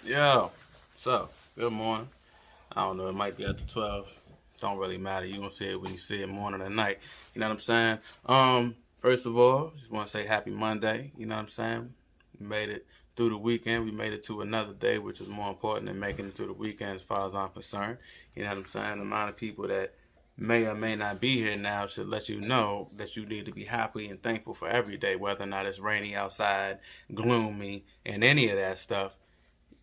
Yo, so good morning. I don't know, it might be after 12. Don't really matter. You gonna see it when you see it morning or night. You know what I'm saying? First of all, just wanna say happy Monday. You know what I'm saying? We made it through the weekend. We made it to another day, which is more important than making it to the weekend as far as I'm concerned. You know what I'm saying? The amount of people that may or may not be here now should let you know that you need to be happy and thankful for every day, whether or not it's rainy outside, gloomy, and any of that stuff.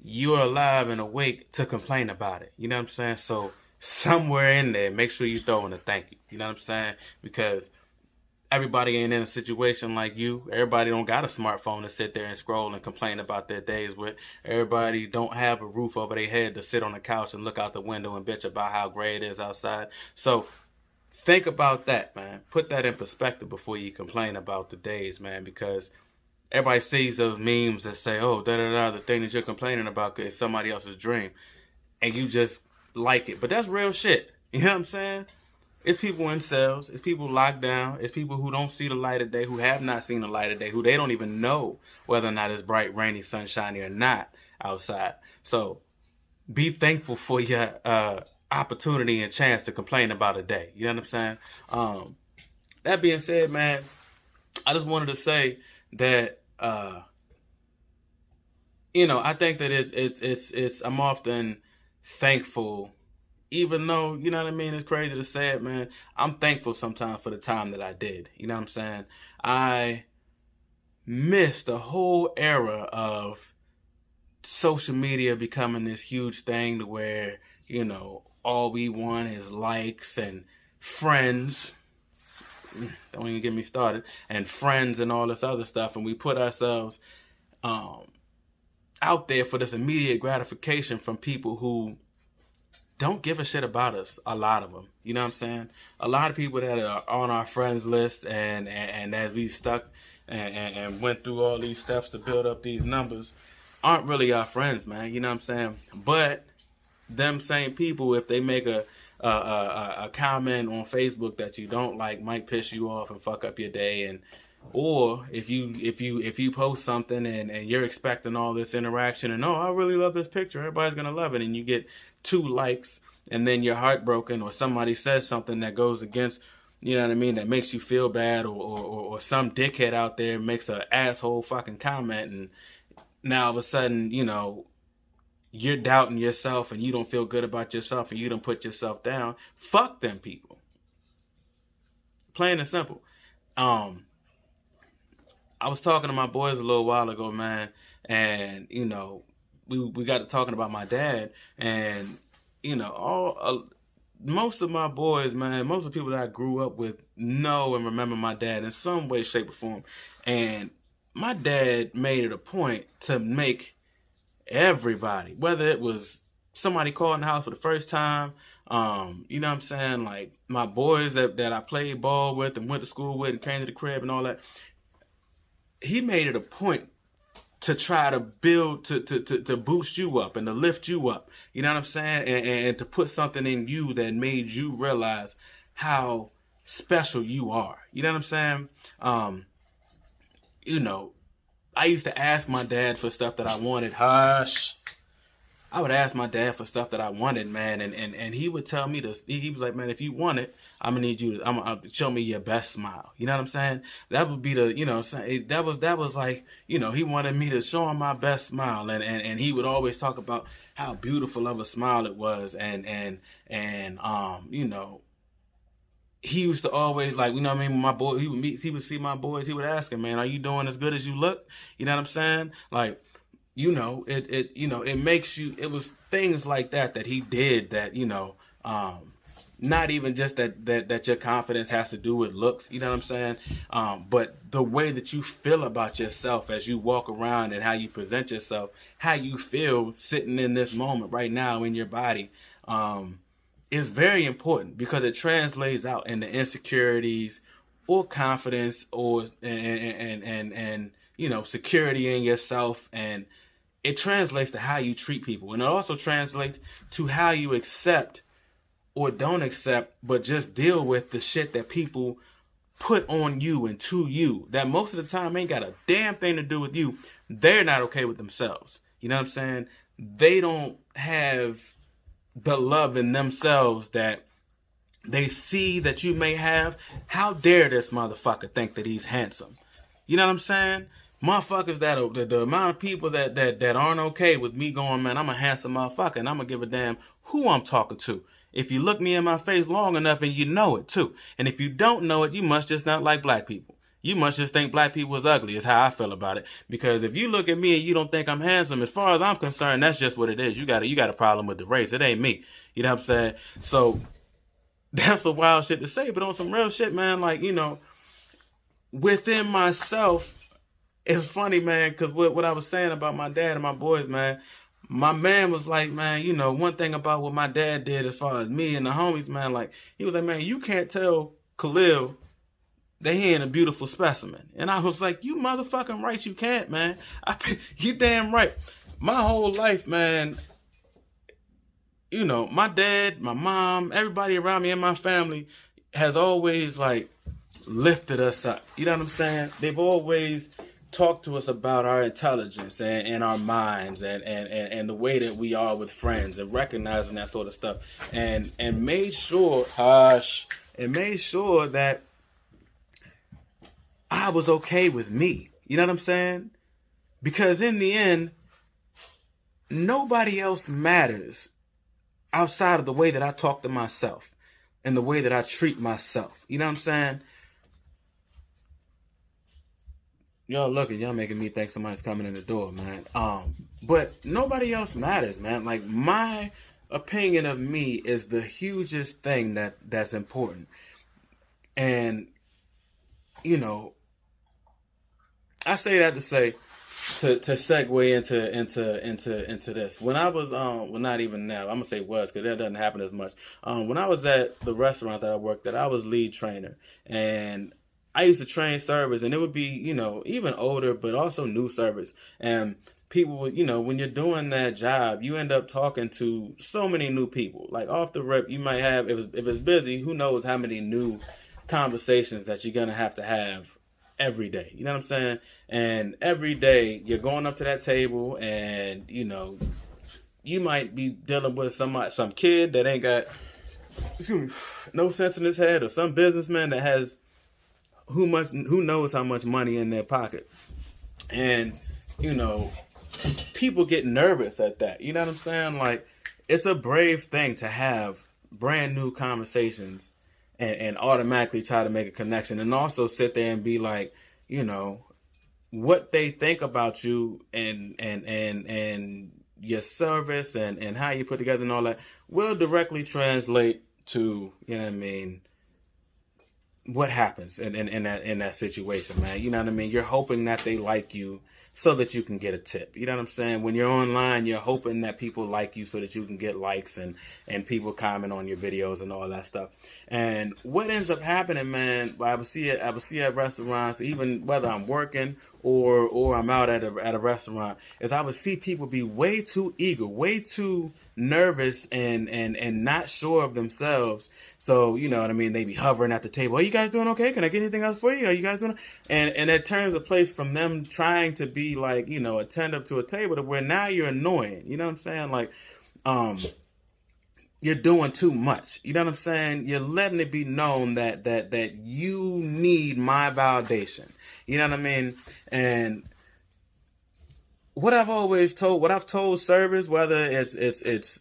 You're alive and awake to complain about it. You know what I'm saying? So somewhere in there, make sure you throw in a thank you. You know what I'm saying? Because everybody ain't in a situation like you. Everybody don't got a smartphone to sit there and scroll and complain about their days with. Everybody don't have a roof over their head to sit on the couch and look out the window and bitch about how gray it is outside. So think about that, man. Put that in perspective before you complain about the days, man, because everybody sees those memes that say, "Oh, da da da," the thing that you're complaining about is somebody else's dream, and you just like it. But that's real shit. You know what I'm saying? It's people in cells. It's people locked down. It's people who don't see the light of day, who have not seen the light of day, who they don't even know whether or not it's bright, rainy, sunshiny or not outside. So be thankful for your opportunity and chance to complain about a day. You know what I'm saying? That being said, man, I just wanted to say that I think that it's I'm often thankful, even though, you know what I mean, it's crazy to say it, man. I'm thankful sometimes for the time that I did. You know what I'm saying? I missed the whole era of social media becoming this huge thing to where, all we want is likes and friends. Don't even get me started. And friends and all this other stuff. And we put ourselves um, out there for this immediate gratification from people who don't give a shit about us. A lot of them, you know what I'm saying? A lot of people that are on our friends list, and as we stuck and went through all these steps to build up these numbers, aren't really our friends, man. You know what I'm saying? But them same people, if they make a comment on Facebook that you don't like, might piss you off and fuck up your day. And or if you post something and you're expecting all this interaction and, oh, I really love this picture, everybody's gonna love it, and you get 2 likes and then you're heartbroken, or somebody says something that goes against, you know what I mean, that makes you feel bad, or some dickhead out there makes an asshole fucking comment, and now all of a sudden, you're doubting yourself and you don't feel good about yourself and you don't put yourself down. Fuck them people. Plain and simple. Um, I was talking to my boys a little while ago, man, and we got to talking about my dad, and all most of my boys, man, most of the people that I grew up with know and remember my dad in some way, shape, or form. And my dad made it a point to make everybody, whether it was somebody calling the house for the first time, you know what I'm saying, like my boys that I played ball with and went to school with and came to the crib and all that, he made it a point to try to build to boost you up and to lift you up. You know what I'm saying? And to put something in you that made you realize how special you are. You know what I'm saying? You know, I used to ask my dad for stuff that I wanted. Hush. I would ask my dad for stuff that I wanted, man, and he would tell me this. He was like, man, if you want it, I'm gonna need you to show me your best smile. You know what I'm saying? That would be the, that was like, he wanted me to show him my best smile, and he would always talk about how beautiful of a smile it was, and he used to always, like, you know what I mean, my boy, he would see my boys, he would ask him, man, are you doing as good as you look? You know what I'm saying? Like, it makes you, it was things like that he did that, not even just that your confidence has to do with looks, you know what I'm saying? But the way that you feel about yourself as you walk around and how you present yourself, how you feel sitting in this moment right now in your body, is very important, because it translates out into insecurities or confidence, or and security in yourself, and it translates to how you treat people, and it also translates to how you accept or don't accept, but just deal with the shit that people put on you and to you, that most of the time ain't got a damn thing to do with you. They're not okay with themselves. You know what I'm saying? they don't have the love in themselves that they see that you may have. How dare this motherfucker think that he's handsome? You know what I'm saying? Motherfuckers the amount of people that aren't okay with me going, man, I'm a handsome motherfucker and I'm gonna give a damn who I'm talking to. If you look me in my face long enough, and you know it too. And if you don't know it, you must just not like black people. You must just think black people is ugly, is how I feel about it. Because if you look at me and you don't think I'm handsome, as far as I'm concerned, that's just what it is. You got a problem with the race. It ain't me. You know what I'm saying? So that's a wild shit to say, but on some real shit, man, like, you know, within myself, it's funny, man, because what I was saying about my dad and my boys, man, my man was like, man, you know, one thing about what my dad did as far as me and the homies, man, like, he was like, man, you can't tell Khalil that he ain't a beautiful specimen. And I was like, you motherfucking right, you can't, man. You damn right. My whole life, man, you know, my dad, my mom, everybody around me and my family has always, like, lifted us up. You know what I'm saying? They've always talked to us about our intelligence and our minds and the way that we are with friends and recognizing that sort of stuff. And made sure, made sure that I was okay with me. You know what I'm saying? Because in the end, nobody else matters outside of the way that I talk to myself and the way that I treat myself. You know what I'm saying? Y'all looking, y'all making me think somebody's coming in the door, man. But nobody else matters, man. Like, my opinion of me is the hugest thing that's important. And, you know, I say that to say, to segue into this. When I was well, not even now, I'm gonna say was, because that doesn't happen as much. When I was at the restaurant that I worked at, I was lead trainer, and I used to train servers, and it would be, you know, even older, but also new servers. And people would, you know, when you're doing that job, you end up talking to so many new people. Like, off the rip, you might have, if it's busy, who knows how many new conversations that you're gonna have every day. You know what I'm saying? And every day you're going up to that table, and, you know, you might be dealing with some kid that ain't got, no sense in his head, or some businessman that has who knows how much money in their pocket. And, you know, people get nervous at that. You know what I'm saying? Like, it's a brave thing to have brand new conversations and automatically try to make a connection, and also sit there and be like, you know, what they think about you and your service and how you put together and all that will directly translate to, you know what I mean, what happens in that situation, man. You know what I mean? You're hoping that they like you so that you can get a tip. You know what I'm saying? When you're online, you're hoping that people like you so that you can get likes and people comment on your videos and all that stuff. And what ends up happening, man, I would see at restaurants, even whether I'm working or I'm out at a restaurant, is I would see people be way too eager, way too nervous and not sure of themselves. So, you know what I mean, they be hovering at the table. Are you guys doing okay? Can I get anything else for you? Are you guys doing? And it turns a place from them trying to be, like, you know, attentive to a table to where now you're annoying. You know what I'm saying? Like, you're doing too much. You know what I'm saying? You're letting it be known that you need my validation. You know what I mean? And what I've told servers, whether it's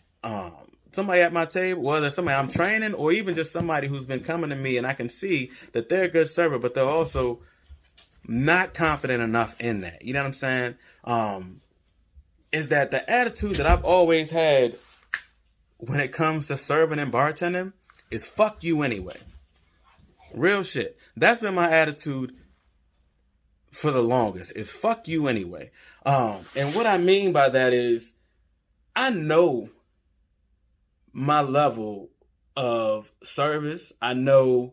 somebody at my table, whether it's somebody I'm training, or even just somebody who's been coming to me and I can see that they're a good server, but they're also not confident enough in that. You know what I'm saying? Is that the attitude that I've always had when it comes to serving and bartending is fuck you anyway. Real shit. That's been my attitude for the longest, is fuck you anyway. And what I mean by that is, I know my level of service. I know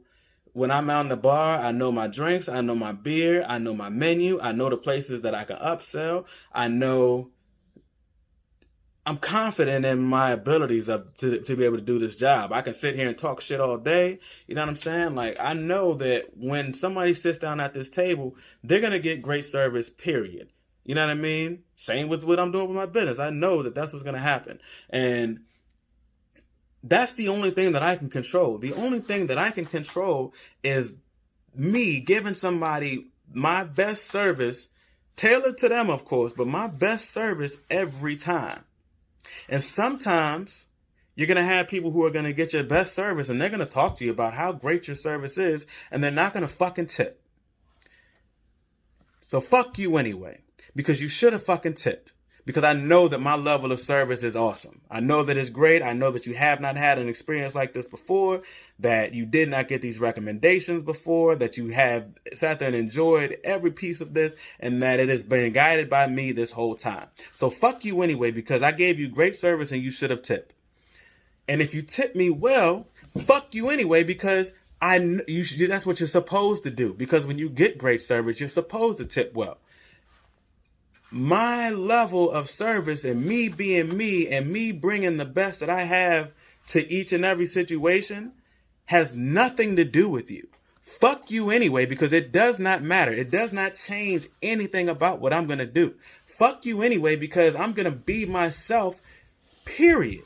when I'm out in the bar, I know my drinks, I know my beer, I know my menu, I know the places that I can upsell. I'm confident in my abilities to be able to do this job. I can sit here and talk shit all day. You know what I'm saying? Like, I know that when somebody sits down at this table, they're going to get great service, period. You know what I mean? Same with what I'm doing with my business. I know that that's what's going to happen. And that's the only thing that I can control. The only thing that I can control is me giving somebody my best service, tailored to them, of course, but my best service every time. And sometimes you're going to have people who are going to get your best service and they're going to talk to you about how great your service is, and they're not going to fucking tip. So fuck you anyway, because you should have fucking tipped. Because I know that my level of service is awesome. I know that it's great. I know that you have not had an experience like this before, that you did not get these recommendations before, that you have sat there and enjoyed every piece of this, and that it has been guided by me this whole time. So fuck you anyway, because I gave you great service and you should have tipped. And if you tip me well, fuck you anyway, because that's what you're supposed to do. Because when you get great service, you're supposed to tip well. My level of service and me being me and me bringing the best that I have to each and every situation has nothing to do with you. Fuck you anyway, because it does not matter. It does not change anything about what I'm going to do. Fuck you anyway, because I'm going to be myself, period.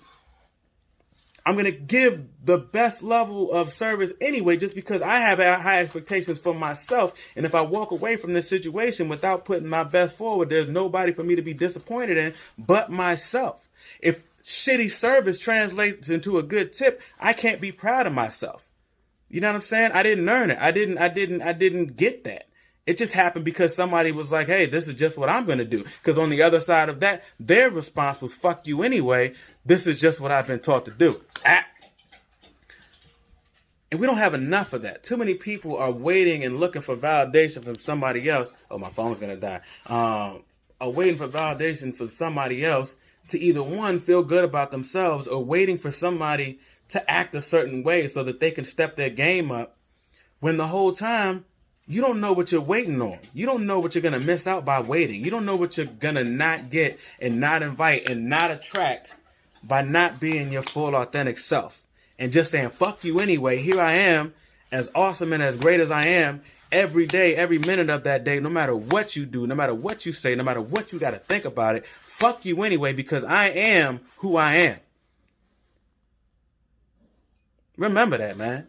I'm going to give the best level of service anyway, just because I have high expectations for myself. And if I walk away from this situation without putting my best forward, there's nobody for me to be disappointed in but myself. If shitty service translates into a good tip, I can't be proud of myself. You know what I'm saying? I didn't earn it. I didn't get that. It just happened because somebody was like, hey, this is just what I'm going to do. Because on the other side of that, their response was, fuck you anyway. This is just what I've been taught to do. And we don't have enough of that. Too many people are waiting and looking for validation from somebody else. Oh, my phone's going to die. Are waiting for validation from somebody else to either, one, feel good about themselves, or waiting for somebody to act a certain way so that they can step their game up, when the whole time you don't know what you're waiting on. You don't know what you're going to miss out by waiting. You don't know what you're going to not get and not invite and not attract by not being your full authentic self and just saying, fuck you anyway. Here I am, as awesome and as great as I am, every day, every minute of that day, no matter what you do, no matter what you say, no matter what you got to think about it. Fuck you anyway, because I am who I am. Remember that, man.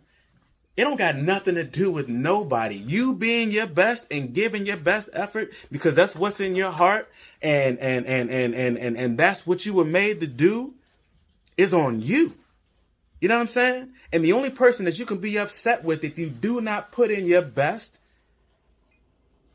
It don't got nothing to do with nobody. You being your best and giving your best effort because that's what's in your heart and that's what you were made to do is on you. You know what I'm saying? And the only person that you can be upset with if you do not put in your best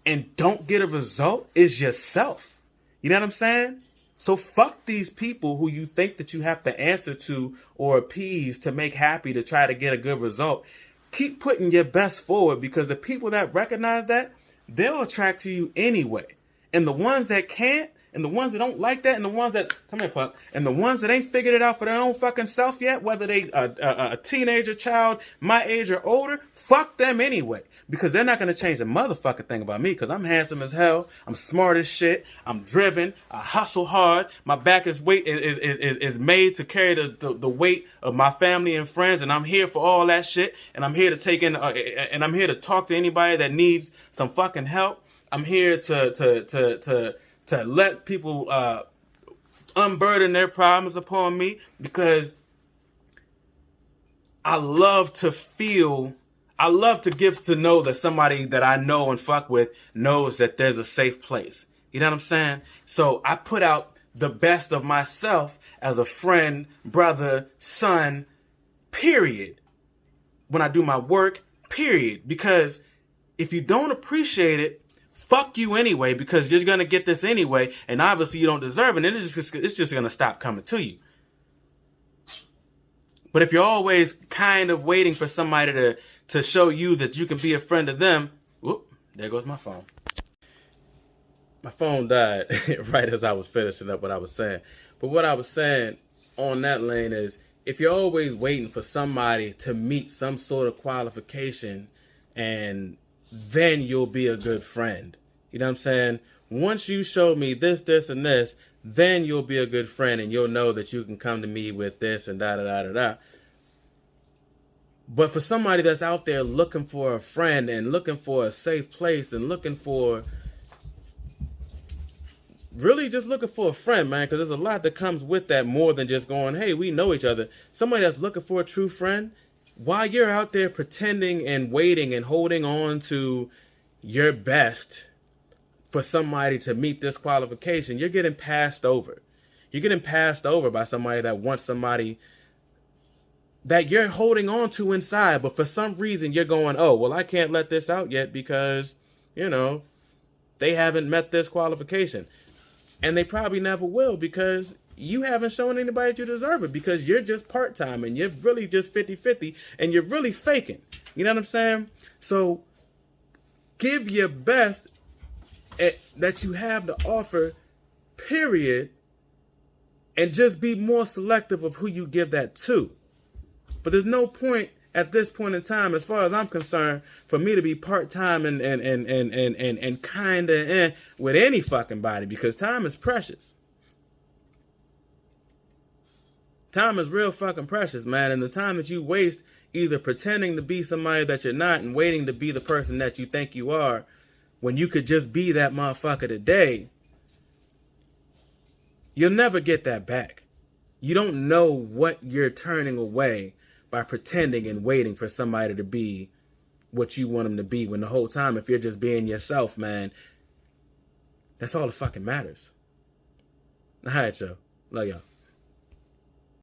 and don't get a result is yourself. You know what I'm saying? So fuck these people who you think that you have to answer to or appease to make happy to try to get a good result. Keep putting your best forward, because the people that recognize that, they'll attract to you anyway. And the ones that can't, and the ones that don't like that, and the ones that, come here, Puck, and the ones that ain't figured it out for their own fucking self yet, whether they a teenager, child, my age or older, fuck them anyway. Because they're not going to change the motherfucking thing about me, because I'm handsome as hell, I'm smart as shit, I'm driven, I hustle hard, my back is made to carry the weight of my family and friends, and I'm here for all that shit, and I'm here to take in, and I'm here to talk to anybody that needs some fucking help. I'm here to let people unburden their problems upon me, because I love to give to know that somebody that I know and fuck with knows that there's a safe place. You know what I'm saying? So I put out the best of myself as a friend, brother, son, period. When I do my work, period. Because if you don't appreciate it, fuck you anyway, because you're going to get this anyway. And obviously you don't deserve it. And it's just going to stop coming to you. But if you're always kind of waiting for somebody to show you that you can be a friend of them, whoop, there goes my phone. My phone died right as I was finishing up what I was saying. But what I was saying on that lane is, if you're always waiting for somebody to meet some sort of qualification, and then you'll be a good friend. You know what I'm saying? Once you show me this, and this, then you'll be a good friend, and you'll know that you can come to me with this and da-da-da-da-da. But for somebody that's out there looking for a friend and looking for a safe place and looking for really just looking for a friend, man, because there's a lot that comes with that more than just going, hey, we know each other. Somebody that's looking for a true friend, while you're out there pretending and waiting and holding on to your best for somebody to meet this qualification, you're getting passed over. You're getting passed over by somebody that wants somebody that you're holding on to inside, but for some reason you're going, oh, well, I can't let this out yet because, they haven't met this qualification. And they probably never will because you haven't shown anybody that you deserve it, because you're just part-time and you're really just 50-50 and you're really faking. You know what I'm saying? So give your best that you have to offer, period, and just be more selective of who you give that to. But there's no point at this point in time, as far as I'm concerned, for me to be part-time and kind of with any fucking body, because time is precious. Time is real fucking precious, man. And the time that you waste either pretending to be somebody that you're not and waiting to be the person that you think you are, when you could just be that motherfucker today, you'll never get that back. You don't know what you're turning away by pretending and waiting for somebody to be what you want them to be, when the whole time, if you're just being yourself, man, that's all that fucking matters. All right, y'all. Love y'all.